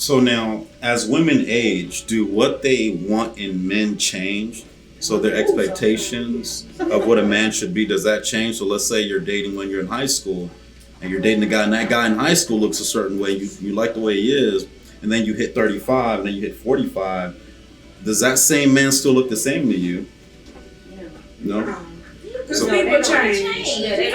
So now, as women age, do what they want in men change? So their expectations of what a man should be, does that change? So let's say you're dating when you're in high school, and you're dating a guy, and that guy in high school looks a certain way, you like the way he is, and then you hit 35, and then you hit 45. Does that same man still look the same to you? No? Because people change.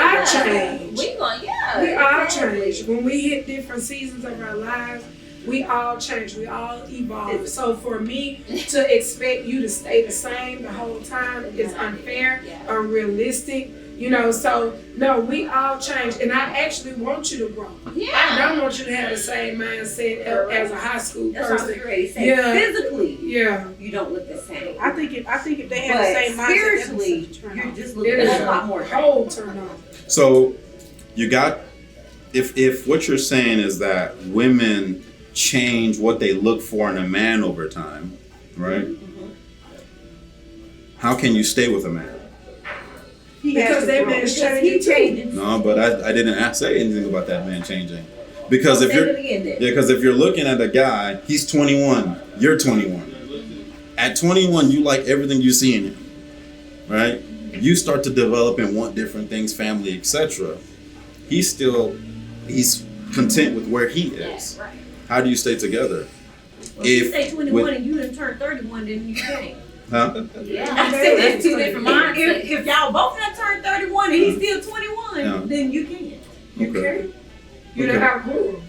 I change. We all change. When we hit different seasons of our lives, we all change. We all evolve. So for me to expect you to stay the same the whole time is unfair, unrealistic. You know, so no, we all change, and I actually want you to grow. Yeah. I don't want you to have the same mindset as a high school That's person. what I was ready to say. Physically, you don't look the same. I think if they have the same mindset, spiritually, you're just looking a lot more. Whole turn on. So you got, if what you're saying is that women change what they look for in a man over time, right? Mm-hmm. How can you stay with a man? Because that man's changing. No, but I didn't say anything about that man changing. Because if you're looking at a guy, he's 21, you're 21. At 21, you like everything you see in him, right? You start to develop and want different things, family, etc. He's content with where he is. Right. How do you stay together? Well, if you say 21 and you done turned 31, then you can't. Huh? Yeah, I say that's two different mindsets. If y'all both have turned 31 and he's still 21, then you can't. You can't. You know how cool.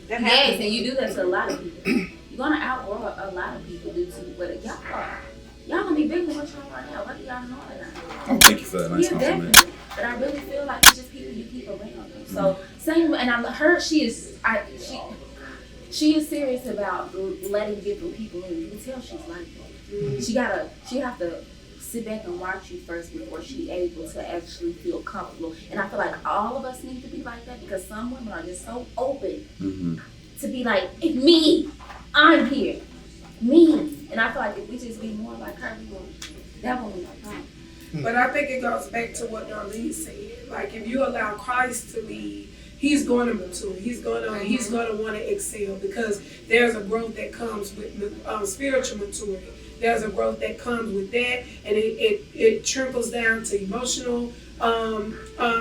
Yes, and you do that to a lot of people. You're gonna outgrow a lot of people due to what y'all are. Y'all gonna be bigger than what y'all are now. Whether y'all know it or not. Oh, thank you for that nice compliment. Definitely. But I really feel like it's just people you keep around. So same, and I heard she is serious about letting different people in. You can tell she's like that. She have to sit back and watch you first before she's able to actually feel comfortable. And I feel like all of us need to be like that because some women are just so open to be like, it's me, I'm here, me. And I feel like if we just be more like her, that won't be no problem. But I think it goes back to what Darlene said. Like if you allow Christ to lead, he's going to mature. He's going to want to excel because there's a growth that comes with spiritual maturity. There's a growth that comes with that, and it trickles down to emotional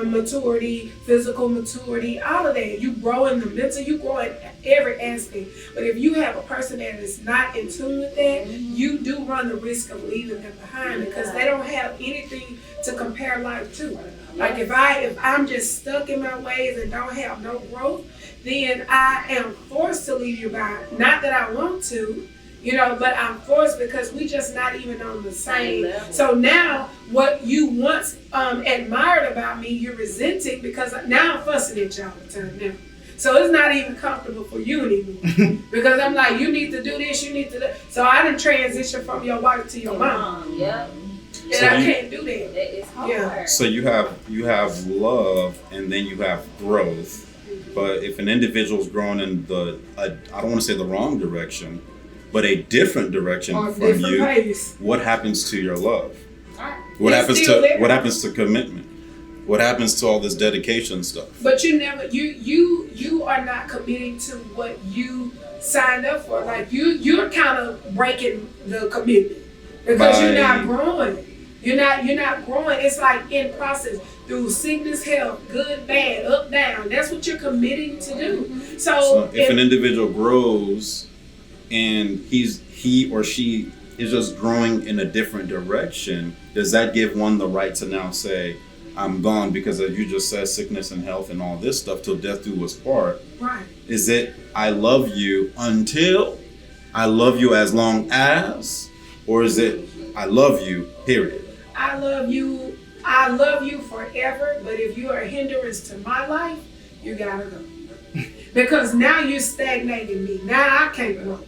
maturity, physical maturity, all of that. You grow in the mental, you grow in every aspect. But if you have a person that is not in tune with that, you do run the risk of leaving them behind because they don't have anything to compare life to. Like if I'm just stuck in my ways and don't have no growth, then I am forced to leave you behind. Not that I want to, but I'm forced because we just not even on the same level. So now what you once admired about me, you're resenting because now I'm fussing at you all the time now. So it's not even comfortable for you anymore. Because I'm like, you need to do this, you need to do. So I done transition from your wife to your mom. Yeah. And so I can't do that. It's hard. Yeah. So you have love and then you have growth. But if an individual's growing in I don't want to say the wrong direction, but a different direction from you, pace. What happens to your love? What happens to commitment? What happens to all this dedication stuff? But you are not committing to what you signed up for. Like you're kind of breaking the commitment because you're not growing. You're not growing. It's like in process through sickness, health, good, bad, up, down. That's what you're committing to do. So if an individual grows and he or she is just growing in a different direction, does that give one the right to now say, I'm gone because as you just said, sickness and health and all this stuff till death do us part. Right. Is it I love you until, I love you as long as, or is it I love you, period? I love you forever, but if you are a hindrance to my life, you gotta go. Because now you're stagnating me. Now I can't grow.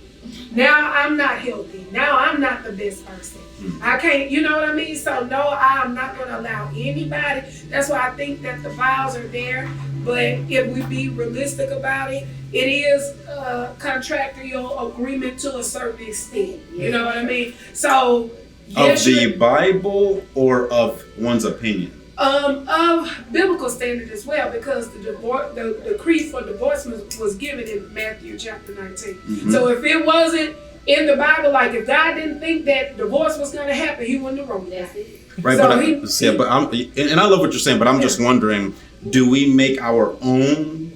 Now I'm not healthy. Now I'm not the best person. I can't, you know what I mean? So no, I'm not going to allow anybody. That's why I think that the vows are there. But if we be realistic about it, it is a contractual agreement to a certain extent. You know what I mean? So of the Bible or of one's opinion? Of biblical standard as well, because the decree for divorce was given in Matthew chapter 19. Mm-hmm. So if it wasn't in the Bible, like if God didn't think that divorce was going to happen, He wouldn't have wrote that. Right, So but I love what you're saying, but I'm just wondering, do we make our own?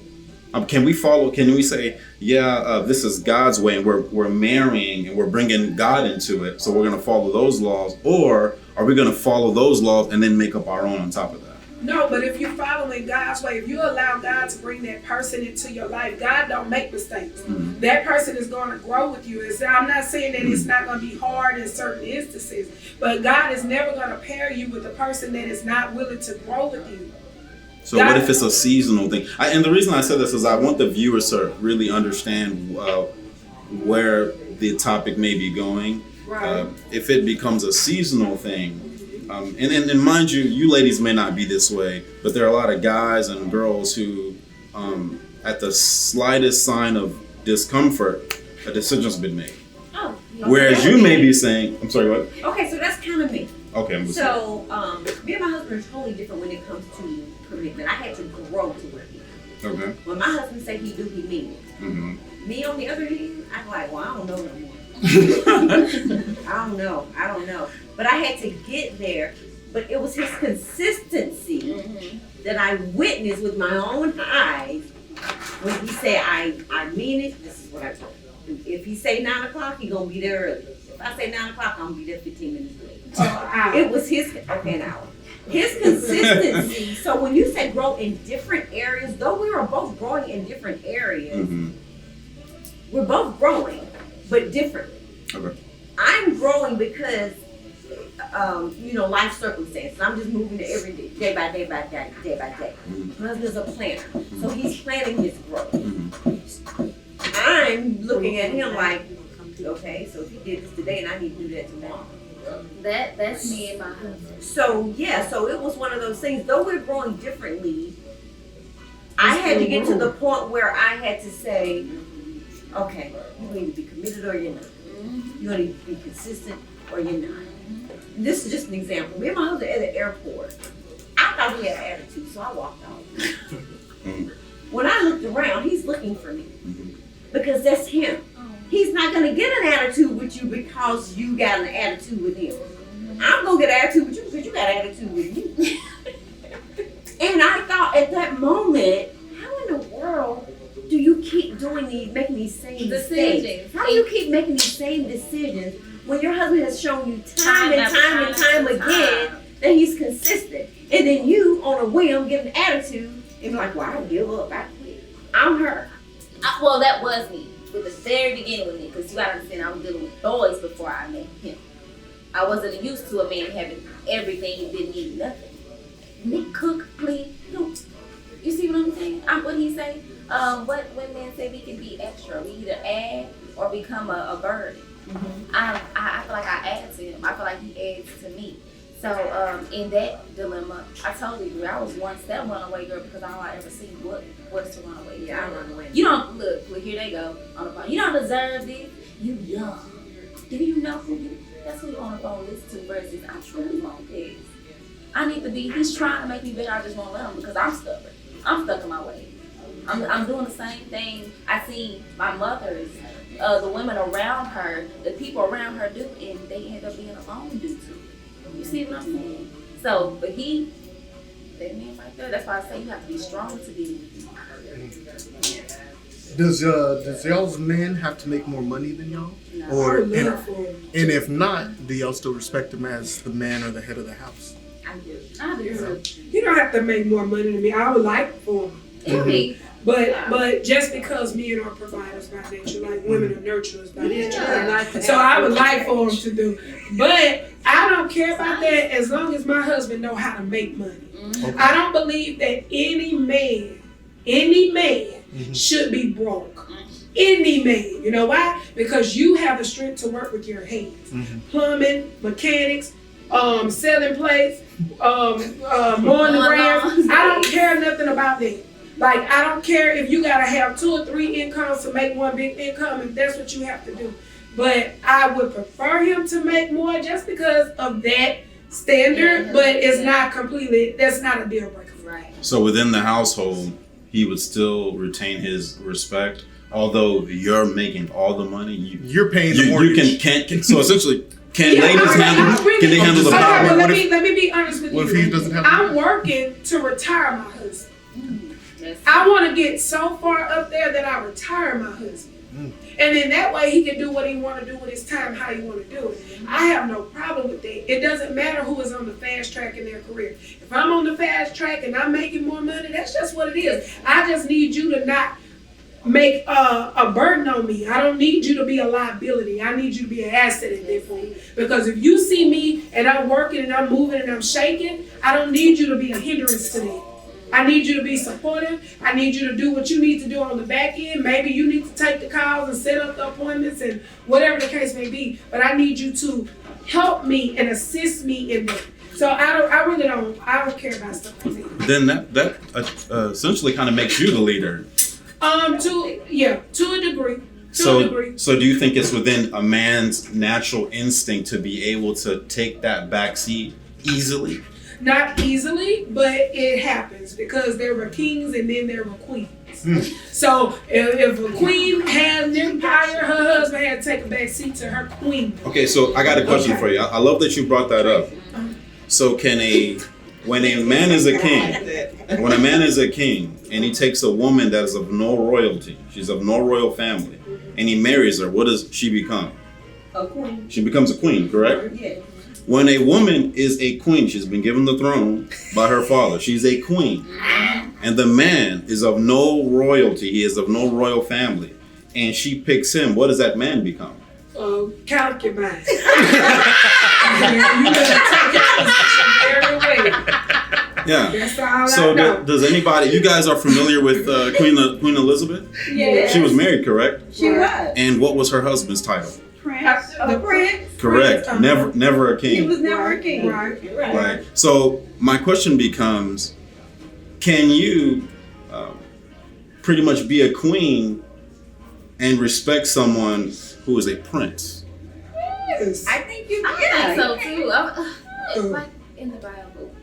Can we follow? Can we say, this is God's way, and we're marrying and we're bringing God into it, so we're going to follow those laws, or are we going to follow those laws and then make up our own on top of that? No, but if you're following God's way, if you allow God to bring that person into your life, God don't make mistakes. Mm-hmm. That person is going to grow with you. I'm not saying that it's not going to be hard in certain instances, but God is never going to pair you with a person that is not willing to grow with you. So what if it's a seasonal thing? And the reason I said this is I want the viewers to really understand where the topic may be going. Right. If it becomes a seasonal thing, and mind you, you ladies may not be this way, but there are a lot of guys and girls who, at the slightest sign of discomfort, a decision's been made. Oh. Whereas you may be saying, I'm sorry, what? Okay, so that's kind of me. Okay, I'm listening. So, me and my husband are totally different when it comes to commitment. I had to grow to where he is. Okay. When my husband say he do, he mean it. Mm-hmm. Me, on the other hand, I'm like, well, I don't know no more. I don't know. But I had to get there. But it was his consistency that I witnessed with my own eyes when he said, I mean it, this is what I told him. If he say 9 o'clock, he gonna be there early. If I say 9 o'clock, I'm gonna be there 15 minutes late. It was an hour. His consistency. So when you say grow in different areas, though we were both growing in different areas, we're both growing, but differently. Okay. I'm growing because, life circumstances. I'm just moving to every day, day by day. My husband's a planner, so he's planning his growth. I'm looking at him like, okay, so if he did this today and I need to do that tomorrow. That's me and my husband. So it was one of those things. Though we're growing differently, I had to get to the point where I had to say, okay, you need to be committed or you're not. You need to be consistent or you're not. This is just an example. Me and my husband at the airport. I thought he had an attitude, so I walked off. When I looked around, he's looking for me because that's him. He's not going to get an attitude with you because you got an attitude with him. I'm going to get an attitude with you because you got an attitude with me. And I thought at that moment, how in the world do you keep making these same mistakes? How do you keep making these same decisions when your husband has shown you time and time again that he's consistent? And then you, on a whim, get an attitude and be like, well, I give up, I quit. I'm her. Well, that was me. With the very beginning with me, because you gotta understand, I was dealing with boys before I met him. I wasn't used to a man having everything and didn't need nothing. Nick, cook, clean, no. You see what I'm saying? What he say? When men say we can be extra, we either add or become a burden. I feel like I add to him. I feel like he adds to me. So in that dilemma, I told you I was one step runaway girl because all I ever seen was to run away. Yeah, I run away. You don't look. Here they go on the phone. You don't deserve this. You young. Do you know who you? That's who you on the phone listen to versus I truly want this. I need to be. He's trying to make me better. I just won't let him because I'm stubborn. I'm stuck in my ways. I'm doing the same thing I see my mother's, the women around her, the people around her do, and they end up being alone due to. You see what I'm saying? So, but that man right there, that's why I say you have to be strong to be with him. Does y'all's men have to make more money than y'all? No. Or and if not, do y'all still respect him as the man or the head of the house? I do. You don't have to make more money than me. I would like for him. But just because men are providers by nature, like women are nurturers by nature. So I would like for him to do. But I don't care about that as long as my husband know how to make money. Okay. I don't believe that any man should be broke. Any man. You know why? Because you have the strength to work with your hands. Plumbing, mechanics, selling plates, mowing the grass. I don't care nothing about that. Like, I don't care if you gotta have 2 or 3 incomes to make one big income, if that's what you have to do. But I would prefer him to make more just because of that standard, but it's not completely. That's not a deal breaker. Right. So within the household, he would still retain his respect, although you're making all the money. You're paying the You mortgage. can so essentially, can Yeah, ladies handle? really- Can they handle the Okay, power? but What let me be honest with what you. if he doesn't have? I'm working to retire my husband. That's I want to get so far up there that I retire my husband. And then that way he can do what he want to do with his time, how he want to do it. I have no problem with that. It doesn't matter who is on the fast track in their career. If I'm on the fast track and I'm making more money, that's just what it is. I just need you to not make a burden on me. I don't need you to be a liability. I need you to be an asset at that point. Because if you see me and I'm working and I'm moving and I'm shaking, I don't need you to be a hindrance to that. I need you to be supportive. I need you to do what you need to do on the back end. Maybe you need to take the calls and set up the appointments and whatever the case may be. But I need you to help me and assist me in that. So I really don't care about stuff like that. Then that essentially kind of makes you the leader. To a degree. So do you think it's within a man's natural instinct to be able to take that back seat easily? Not easily, but it happens because there were kings and then there were queens. So if a queen had an empire, her husband had to take a back seat to her queen. Okay, so I got a question for you. I love that you brought that up. So when a man is a king and he takes a woman that is of no royalty, she's of no royal family, and he marries her, what does she become? A queen. She becomes a queen, correct? Yeah. When a woman is a queen, she's been given the throne by her father. She's a queen. And the man is of no royalty. He is of no royal family. And she picks him. What does that man become? Concubine. You better take your position very well. Yeah. That's all So I know. does anybody, you guys are familiar with Queen Elizabeth? Yeah. She was married, correct? She was. And what was her husband's title? Prince. The prince. Correct. Prince, Never a He king. was never a king. Right. Right. So my question becomes, can you pretty much be a queen and respect someone who is a prince? Yes. I think you I can. think so too. Like in the Bible,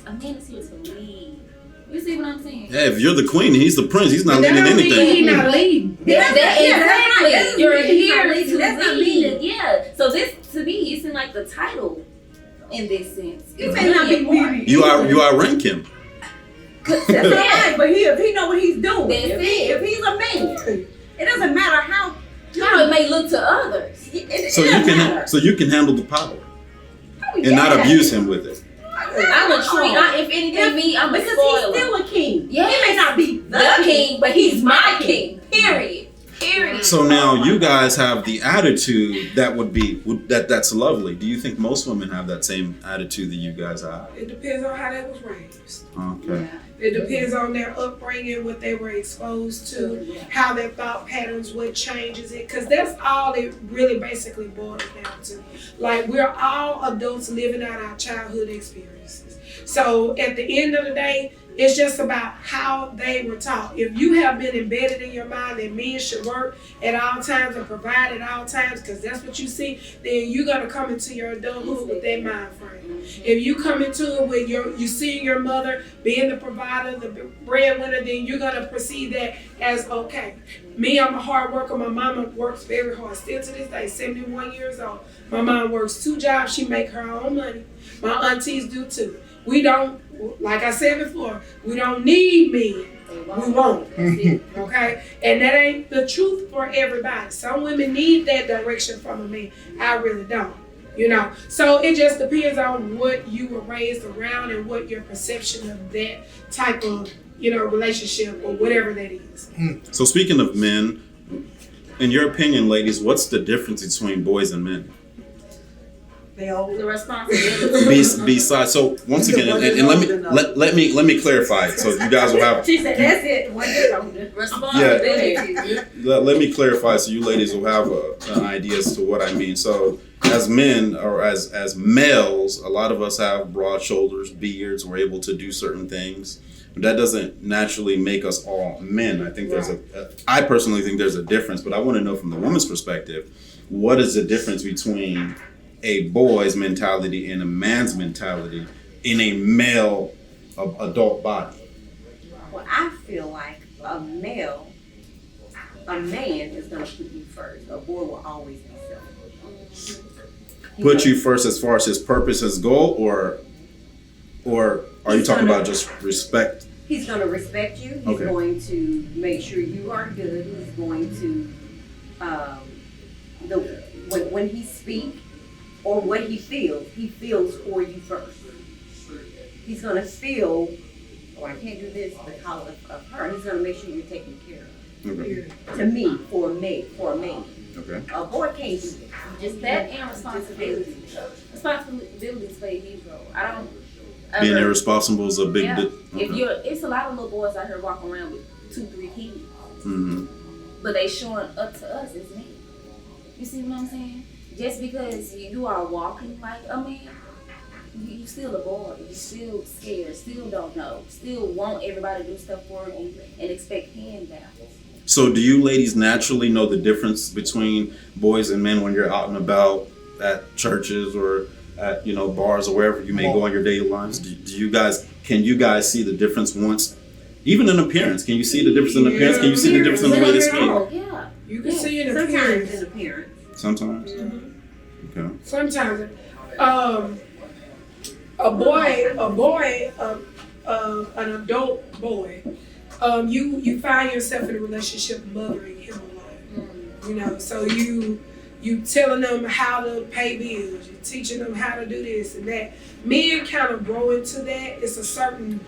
a man is here to lead. You see what I'm saying? Yeah, if you're the queen and he's the prince, he's not That leading don't mean anything. he not leading. Exactly. You're here to That's not lead. Yeah. So this, to me, it's in like the title in this sense. You It's may not really be important. You outrank him. That's all right, but if he know what he's doing, That's if he's a man, it doesn't matter how How it may look to others. So you can handle the power and not abuse him with it. I'm a treat. If anything, me, I'm a because spoiler. he's still a king. Yes. He may not be the king, but he's my king. Period. So now you guys have the attitude that's lovely. Do you think most women have that same attitude that you guys have? It depends on how they was raised. Okay. It depends on their upbringing, what they were exposed to, how their thought patterns, what changes it. Because that's all it really basically boils down to. Like, we're all adults living out our childhood experiences. So at the end of the day, it's just about how they were taught. If you have been embedded in your mind that men should work at all times and provide at all times, because that's what you see, then you're gonna come into your adulthood with that mind frame. If you come into it with you seeing your mother being the provider, the breadwinner, then you're gonna perceive that as okay. Me, I'm a hard worker. My mama works very hard. Still to this day, 71 years old. My mom works 2 jobs. She make her own money. My aunties do too. We don't, like I said before, we don't need men. We won't. Okay? And that ain't the truth for everybody. Some women need that direction from a man. I really don't. You know? So it just depends on what you were raised around and what your perception of that type of, relationship or whatever that is. So speaking of men, in your opinion, ladies, what's the difference between boys and men? The responsibility. Besides, so once again, and let me clarify it, so you guys will have. She said, "That's it." One year older. Responsibility. Let me clarify, so you ladies will have an idea as to what I mean. So, as men or as males, a lot of us have broad shoulders, beards. We're able to do certain things. But that doesn't naturally make us all men. I think I personally think there's a difference. But I want to know from the woman's perspective, what is the difference between a boy's mentality and a man's mentality in a male adult body? Well, I feel like a man is gonna put you first. A boy will always be selfish. Put you first as far as his purpose, his goal, or are you talking about just respect? He's gonna respect you. He's Okay. going to make sure you are good. He's going to when he speaks or what he feels for you first. He's gonna feel, oh, I can't do this because of her. He's gonna make sure you're taken care of. Okay. To me, for a man. Okay. A boy can't do that. Just that and responsibility. Responsibilities play a huge role. I don't. Being irresponsible is a big. Yeah. Okay. It's a lot of little boys out here walking around with 2-3 kids, Mm-hmm. but they showing up to us as men. You see what I'm saying? Just because you are walking like a man, you still a boy. You still scared. Still don't know. Still want everybody to do stuff for you and expect handouts. So do you ladies naturally know the difference between boys and men when you're out and about at churches or at bars or wherever you may go on your daily lives? Can you guys see the difference once, even in appearance? Can you see the difference in appearance? Can you see the difference in the way they speak? Yeah. You can see it in Sometimes appearance. in appearance. Sometimes. Okay. Sometimes, an adult boy, you find yourself in a relationship mothering him a lot. So you telling them how to pay bills, you teaching them how to do this and that. Men kind of grow into that. It's a certain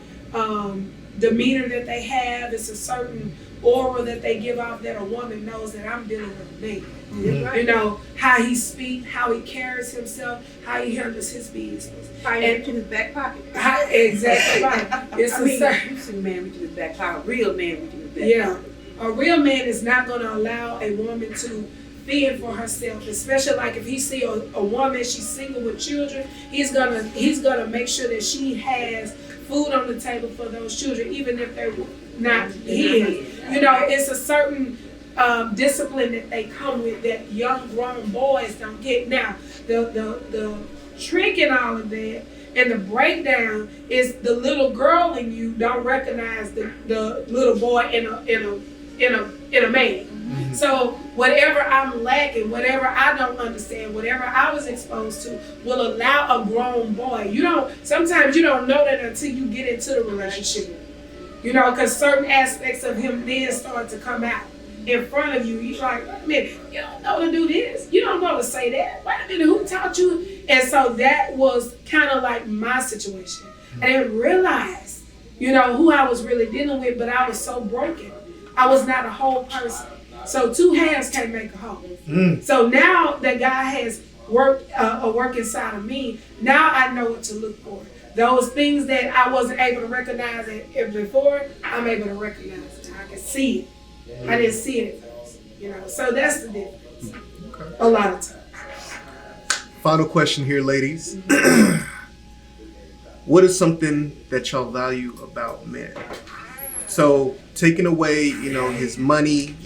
demeanor that they have. It's a certain aura that they give off that a woman knows that I'm dealing with a man. How he speaks, how he carries himself, how he handles his business. Reach in his back pocket. Exactly right. It's a certain. You see a man reach in his back pocket. A real man reach in his back Yeah. pocket. A real man is not going to allow a woman to fend for herself, especially like if he see a woman, she's single with children, he's gonna make sure that she has food on the table for those children, even if they're not his. It's a certain discipline that they come with that young grown boys don't get. Now, the trick in all of that and the breakdown is the little girl in you don't recognize the little boy in a man. So whatever I'm lacking, whatever I don't understand, whatever I was exposed to will allow a grown boy. Sometimes you don't know that until you get into the relationship. Because certain aspects of him then start to come out in front of you. You're like, wait a minute, you don't know to do this. You don't know to say that. Wait a minute, who taught you? And so that was kind of like my situation. I didn't realize, who I was really dealing with, but I was so broken. I was not a whole person. So two halves can't make a whole. So now that God has worked a work inside of me, now I know what to look for. Those things that I wasn't able to recognize it before, I'm able to recognize it. I can see it. I didn't see it at first. So that's the difference. Okay. A lot of times. Final question here, ladies. What is something that y'all value about men? So taking away, his money,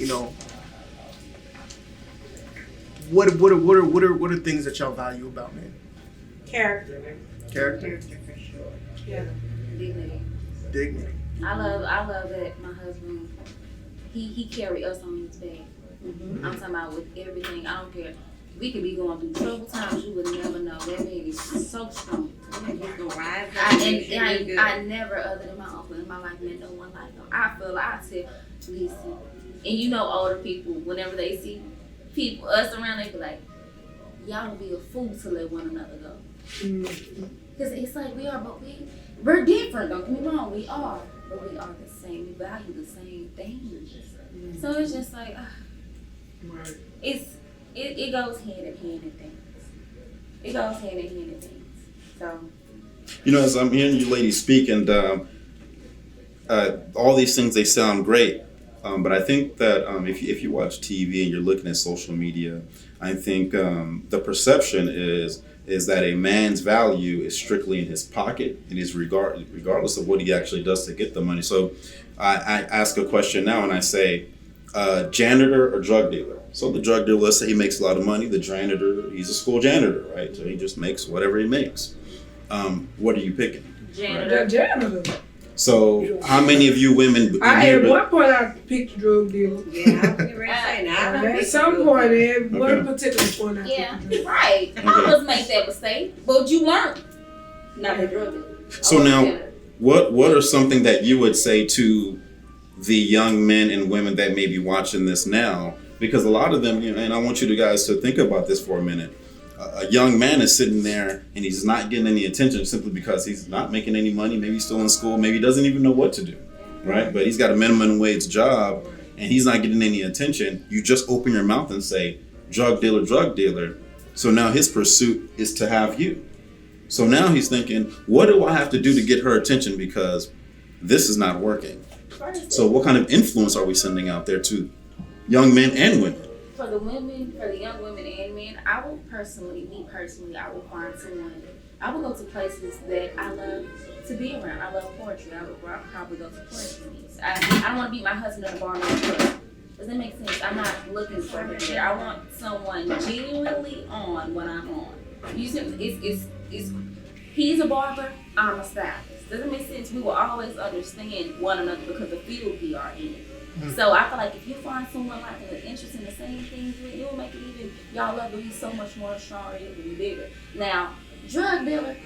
what are things that y'all value about men? Character. Character, For sure. Yeah. dignity. I love that my husband, he carry us on his back. I'm talking about with everything. I don't care. We could be going through trouble times. You would never know. That man is so strong. I never, other than my uncle in my life, met no one like him. I said, listen. And older people, whenever they see us around, they be like, y'all would be a fool to let one another go. Because it's like we're different. Don't get me wrong, we are, but we are the same. We value the same things. So it's just like, it goes hand in hand in things. It goes hand in hand in things. So. As I'm hearing you ladies speak, and all these things, they sound great. But I think that if you watch TV and you're looking at social media, I think the perception is that a man's value is strictly in his pocket and is regardless of what he actually does to get the money. So I ask a question now and I say, janitor or drug dealer? So the drug dealer, let's say he makes a lot of money. The janitor, he's a school janitor, right? So he just makes whatever he makes. What are you picking? Janitor. The janitor. So how many of you women? At one point I picked the drug dealer. Yeah, I was getting ready to say now. At some point, at one particular point, I Yeah, picked the drug right. I always make that mistake, but you learn. Not the drug dealer. So now, what are something that you would say to the young men and women that may be watching this now? Because a lot of them, and I want you guys to think about this for a minute. A young man is sitting there and he's not getting any attention simply because he's not making any money. Maybe he's still in school. Maybe he doesn't even know what to do, right? But he's got a minimum wage job and he's not getting any attention. You just open your mouth and say, drug dealer, drug dealer. So now his pursuit is to have you. So now he's thinking, what do I have to do to get her attention because this is not working? So what kind of influence are we sending out there to young men and women? For the women, for the young women and men, I will personally, I will find someone. I will go to places that I love to be around. I love poetry. I would probably go to poetry meetings. I don't want to be my husband in a bar or a club. Does that make sense? I'm not looking for her there. I want someone genuinely on what I'm on. You see, he's a barber, I'm a stylist. Does it make sense? We will always understand one another because of the field we are in. So I feel like if you find someone like an interest in the same thing, it will make it even, y'all love will be so much more stronger, it will be bigger. Now, drug dealer,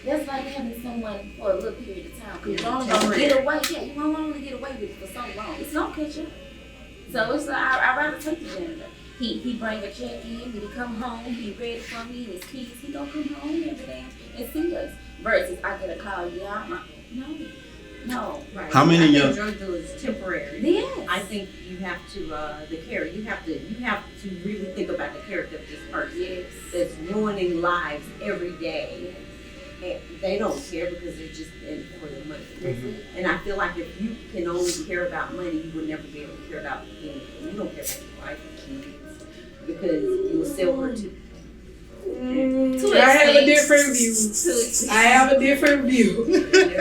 that's like having someone for a little period of time. Because you're only going to get away, you won't only get away with it for so long. It's no catch up. So it's like, I'd rather take the janitor. He bring a check in, when he come home, he ready for me and his kids, he gonna come home every day and see us. Versus I get a call, no. Right. How many young drug dealer is temporary? Yes. I think you have to you have to really think about the character of this person. Yes. That's ruining lives every day. And they don't care because they're just in for the money. Mm-hmm. And I feel like if you can only care about money, you would never be able to care about anything. You don't care about your wife and kids because you will sell her too. I have a different view.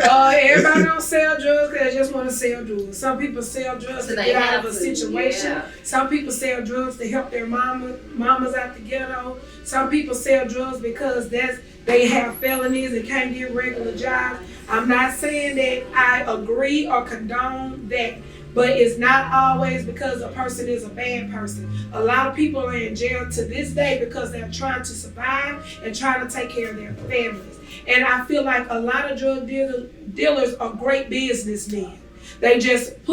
Everybody don't sell drugs because they just want to sell drugs. Some people sell drugs to get out of a situation. Yeah. Some people sell drugs to help their mamas out the ghetto. Some people sell drugs because they have felonies and can't get regular jobs. I'm not saying that I agree or condone that. But it's not always because a person is a bad person. A lot of people are in jail to this day because they're trying to survive and trying to take care of their families. And I feel like a lot of drug dealers are great businessmen. They just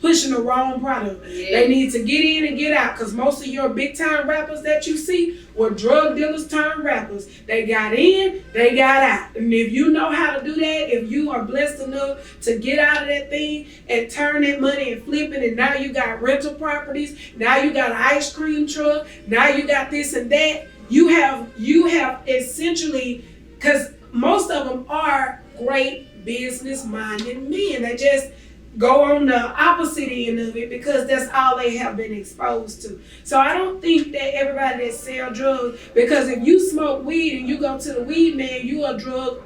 pushing the wrong product. Yeah. They need to get in and get out because most of your big time rappers that you see were drug dealers turned rappers. They got in, they got out. And if you know how to do that, if you are blessed enough to get out of that thing and turn that money and flip it, and now you got rental properties, now you got an ice cream truck, now you got this and that, you have essentially, because most of them are great business minded men. They just go on the opposite end of it because that's all they have been exposed to. So I don't think that everybody that sell drugs, because if you smoke weed and you go to the weed man, you a drug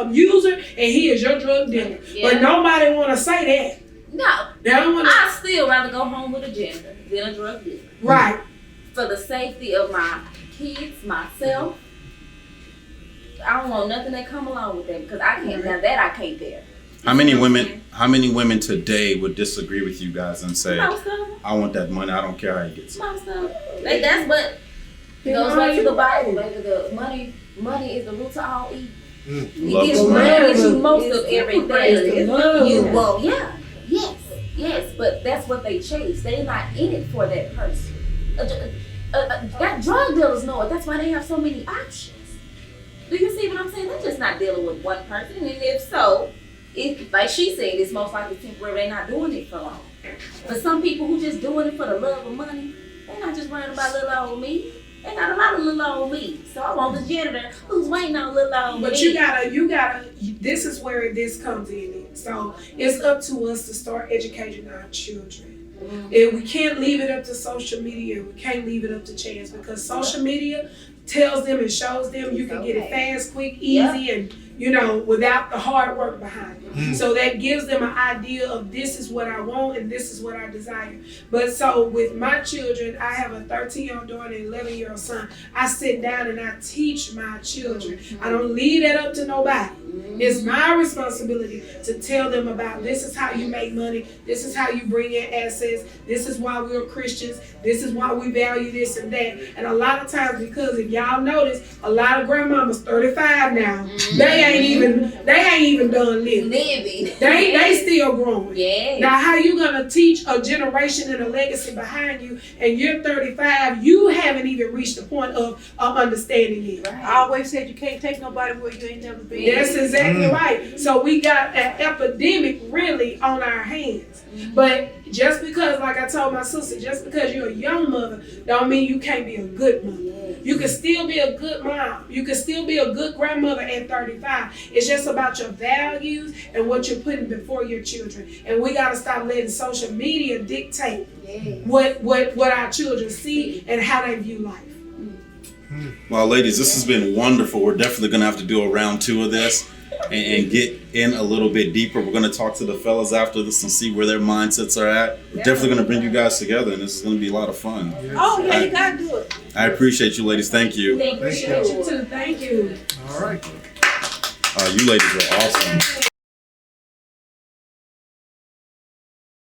user and he is your drug dealer. Yeah. But nobody want to say that. No. They don't want to. I'd still rather go home with a janitor than a drug dealer. Right. For the safety of my kids, myself. I don't want nothing that come along with that because I can't. Now that I can't bear. How many women today would disagree with you guys and say, I want that money, I don't care how you get it? Most of them. That's what goes back to the Bible, baby. The money is the root to all evil. You get money most of every day. Yes, but that's what they chase. They're not in it for that person. That drug dealers know it. That's why they have so many options. Do you see what I'm saying? They're just not dealing with one person, and if so, like she said, it's most likely temporary. They're not doing it for long. But some people who just doing it for the love of money, they're not just worrying about little old me. They got a lot of little old me. So I want the janitor who's waiting on little old me. But you gotta, this is where this comes in. So it's up to us to start educating our children. Mm-hmm. And we can't leave it up to social media. We can't leave it up to chance because social media tells them and shows them you can get it fast, quick, easy, and you know, without the hard work behind it. So that gives them an idea of this is what I want and this is what I desire. But so with my children, I have a 13-year-old daughter and an 11-year-old son. I sit down and I teach my children. I don't leave that up to nobody. It's my responsibility to tell them about this is how you make money, this is how you bring in assets, this is why we're Christians, this is why we value this and that. And a lot of times, because if y'all notice, a lot of grandmamas 35 now, they ain't even done living. They still growing. Yes. Now how you gonna teach a generation and a legacy behind you and you're 35, you haven't even reached the point of understanding it. I always said you can't take nobody where you ain't never been. That's exactly right. So we got an epidemic really on our hands. But just because, like I told my sister, just because you're a young mother, don't mean you can't be a good mother. You can still be a good mom. You can still be a good grandmother at 35. It's just about your values and what you're putting before your children. And we got to stop letting social media dictate what our children see and how they view life. Well, ladies, this has been wonderful. We're definitely going to have to do a round 2 of this and get in a little bit deeper. We're going to talk to the fellas after this and see where their mindsets are at. We're definitely going to bring you guys together, and this is going to be a lot of fun. Oh, yeah, you got to do it. I appreciate you, ladies. Thank you. Appreciate you too. Thank you. All right. You ladies are awesome.